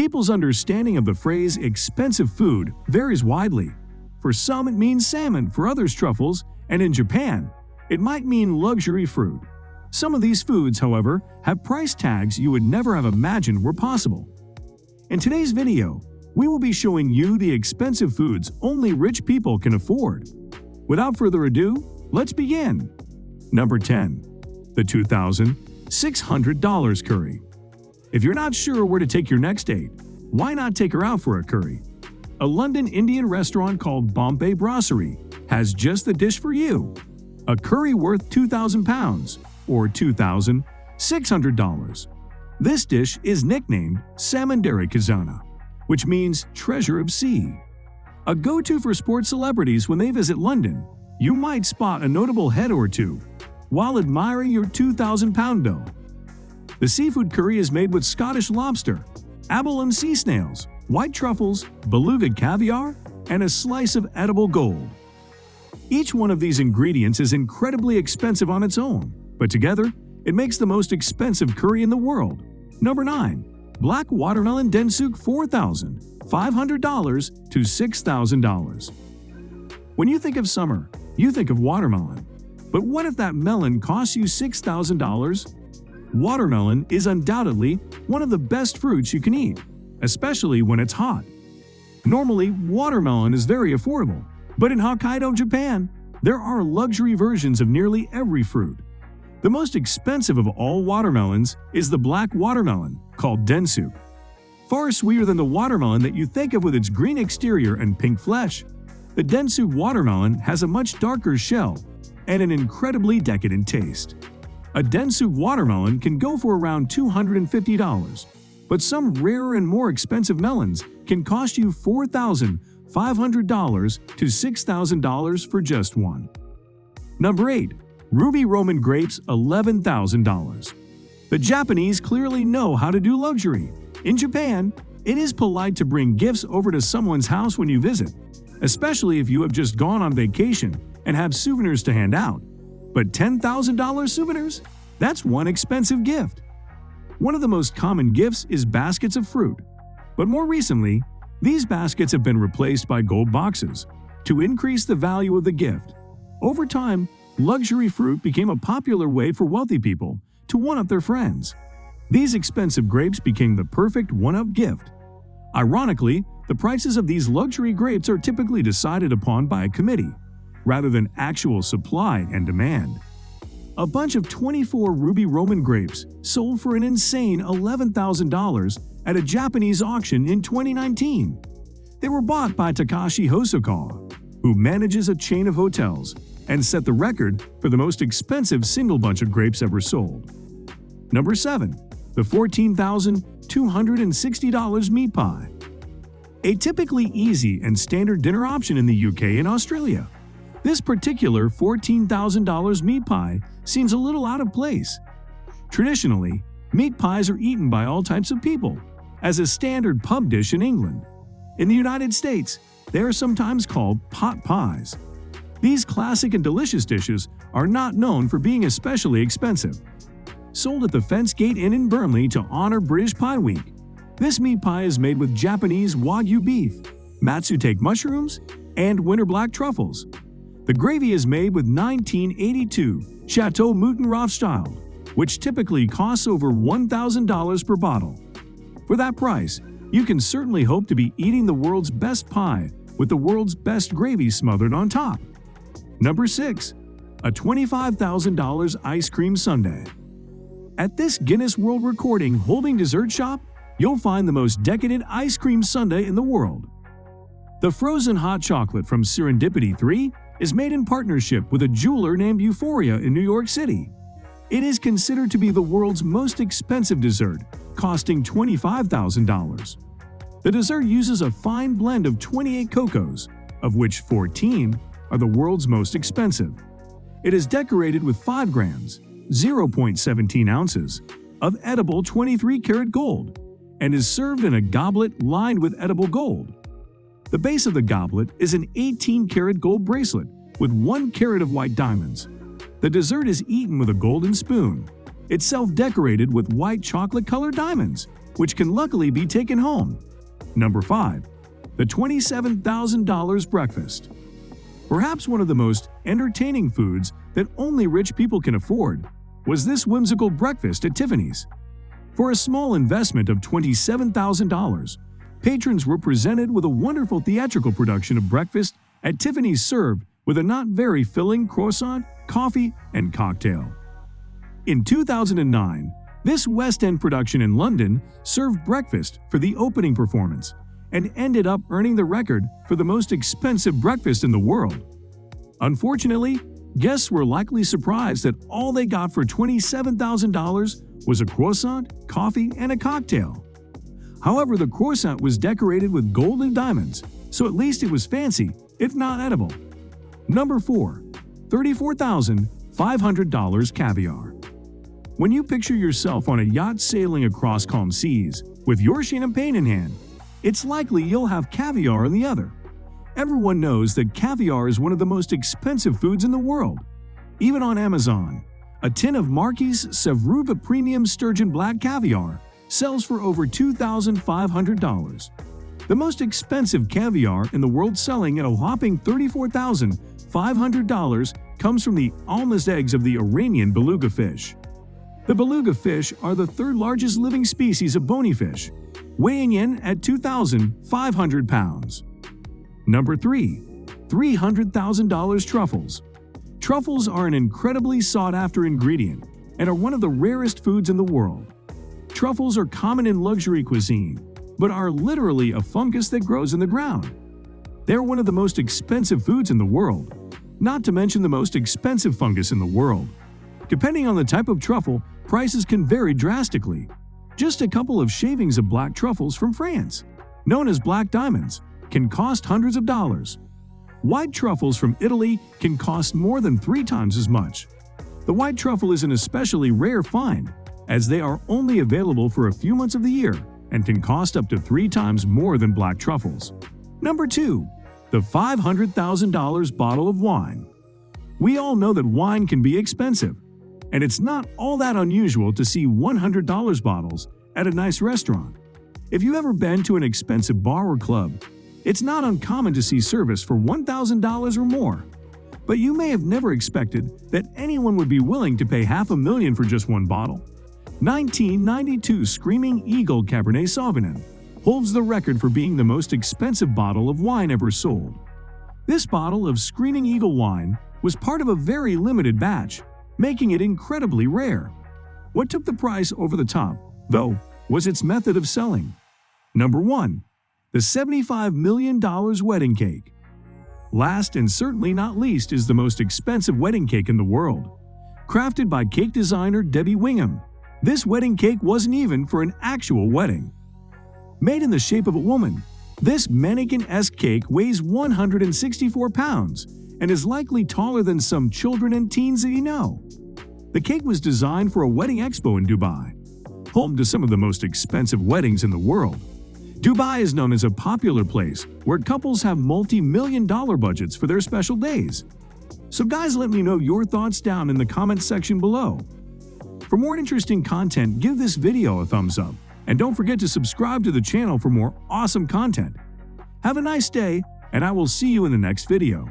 People's understanding of the phrase expensive food varies widely. For some, it means salmon, for others, truffles, and in Japan, it might mean luxury fruit. Some of these foods, however, have price tags you would never have imagined were possible. In today's video, we will be showing you the expensive foods only rich people can afford. Without further ado, let's begin. Number 10. The $2,600 curry. If you're not sure where to take your next date, why not take her out for a curry? A London Indian restaurant called Bombay Brasserie has just the dish for you. A curry worth £2,000 or $2,600. This dish is nicknamed Salmon Kazana, which means treasure of sea. A go-to for sports celebrities when they visit London, you might spot a notable head or two while admiring your £2,000 bill. The seafood curry is made with Scottish lobster, abalone sea snails, white truffles, beluga caviar, and a slice of edible gold. Each one of these ingredients is incredibly expensive on its own, but together, it makes the most expensive curry in the world. Number 9. Black Watermelon Densuke $4,500 to $6,000. When you think of summer, you think of watermelon. But what if that melon costs you $6,000? Watermelon is undoubtedly one of the best fruits you can eat, especially when it's hot. Normally, watermelon is very affordable, but in Hokkaido, Japan, there are luxury versions of nearly every fruit. The most expensive of all watermelons is the black watermelon, called Densuke. Far sweeter than the watermelon that you think of with its green exterior and pink flesh, the Densuke watermelon has a much darker shell and an incredibly decadent taste. A Densuke watermelon can go for around $250, but some rarer and more expensive melons can cost you $4,500 to $6,000 for just one. Number 8. Ruby Roman Grapes $11,000. The Japanese clearly know how to do luxury. In Japan, it is polite to bring gifts over to someone's house when you visit, especially if you have just gone on vacation and have souvenirs to hand out. But $10,000 souvenirs? That's one expensive gift. One of the most common gifts is baskets of fruit. But more recently, these baskets have been replaced by gold boxes to increase the value of the gift. Over time, luxury fruit became a popular way for wealthy people to one-up their friends. These expensive grapes became the perfect one-up gift. Ironically, the prices of these luxury grapes are typically decided upon by a committee, rather than actual supply and demand. A bunch of 24 Ruby Roman grapes sold for an insane $11,000 at a Japanese auction in 2019. They were bought by Takashi Hosokawa, who manages a chain of hotels, and set the record for the most expensive single bunch of grapes ever sold. Number 7. The $14,260 meat pie. A typically easy and standard dinner option in the UK and Australia. This particular $14,000 meat pie seems a little out of place. Traditionally, meat pies are eaten by all types of people, as a standard pub dish in England. In the United States, they are sometimes called pot pies. These classic and delicious dishes are not known for being especially expensive. Sold at the Fence Gate Inn in Burnley to honor British Pie Week, this meat pie is made with Japanese Wagyu beef, matsutake mushrooms, and winter black truffles. The gravy is made with 1982 Chateau Mouton Rothschild, which typically costs over $1,000 per bottle. For that price, you can certainly hope to be eating the world's best pie with the world's best gravy smothered on top. Number 6. A $25,000 Ice Cream Sundae. At this Guinness World Recording holding dessert shop, you'll find the most decadent ice cream sundae in the world. The frozen hot chocolate from Serendipity 3 is made in partnership with a jeweler named Euphoria in New York City. It is considered to be the world's most expensive dessert, costing $25,000. The dessert uses a fine blend of 28 cocos, of which 14 are the world's most expensive. It is decorated with 5 grams, 0.17 ounces, of edible 23-karat gold, and is served in a goblet lined with edible gold. The base of the goblet is an 18-karat gold bracelet with 1 carat of white diamonds. The dessert is eaten with a golden spoon, itself decorated with white chocolate-colored diamonds, which can luckily be taken home. Number 5. The $27,000 breakfast. Perhaps one of the most entertaining foods that only rich people can afford was this whimsical breakfast at Tiffany's. For a small investment of $27,000, patrons were presented with a wonderful theatrical production of breakfast at Tiffany's served with a not very filling croissant, coffee, and cocktail. In 2009, this West End production in London served breakfast for the opening performance and ended up earning the record for the most expensive breakfast in the world. Unfortunately, guests were likely surprised that all they got for $27,000 was a croissant, coffee, and a cocktail. However, the croissant was decorated with gold and diamonds, so at least it was fancy, if not edible. Number 4. $34,500 caviar. When you picture yourself on a yacht sailing across calm seas with your champagne in hand, it's likely you'll have caviar in the other. Everyone knows that caviar is one of the most expensive foods in the world. Even on Amazon, a tin of Marquis Sevruva Premium Sturgeon Black Caviar sells for over $2,500. The most expensive caviar in the world, selling at a whopping $34,500, comes from the almost eggs of the Iranian beluga fish. The beluga fish are the third largest living species of bony fish, weighing in at 2,500 pounds. Number 3. $300,000 truffles. Truffles are an incredibly sought-after ingredient and are one of the rarest foods in the world. Truffles are common in luxury cuisine, but are literally a fungus that grows in the ground. They're one of the most expensive foods in the world, not to mention the most expensive fungus in the world. Depending on the type of truffle, prices can vary drastically. Just a couple of shavings of black truffles from France, known as black diamonds, can cost hundreds of dollars. White truffles from Italy can cost more than 3 times as much. The white truffle is an especially rare find, as they are only available for a few months of the year and can cost up to 3 times more than black truffles. Number 2. The $500,000 bottle of wine. We all know that wine can be expensive, and it's not all that unusual to see $100 bottles at a nice restaurant. If you've ever been to an expensive bar or club, it's not uncommon to see service for $1,000 or more. But you may have never expected that anyone would be willing to pay $500,000 for just one bottle. 1992 Screaming Eagle Cabernet Sauvignon holds the record for being the most expensive bottle of wine ever sold. This bottle of Screaming Eagle wine was part of a very limited batch, making it incredibly rare. What took the price over the top, though, was its method of selling. Number 1. The $75 million wedding cake. Last and certainly not least is the most expensive wedding cake in the world. Crafted by cake designer Debbie Wingham, this wedding cake wasn't even for an actual wedding. Made in the shape of a woman, this mannequin-esque cake weighs 164 pounds and is likely taller than some children and teens that you know. The cake was designed for a wedding expo in Dubai, home to some of the most expensive weddings in the world. Dubai is known as a popular place where couples have multi-million-dollar budgets for their special days. So guys, let me know your thoughts down in the comments section below. For more interesting content, give this video a thumbs up, and don't forget to subscribe to the channel for more awesome content. Have a nice day, and I will see you in the next video.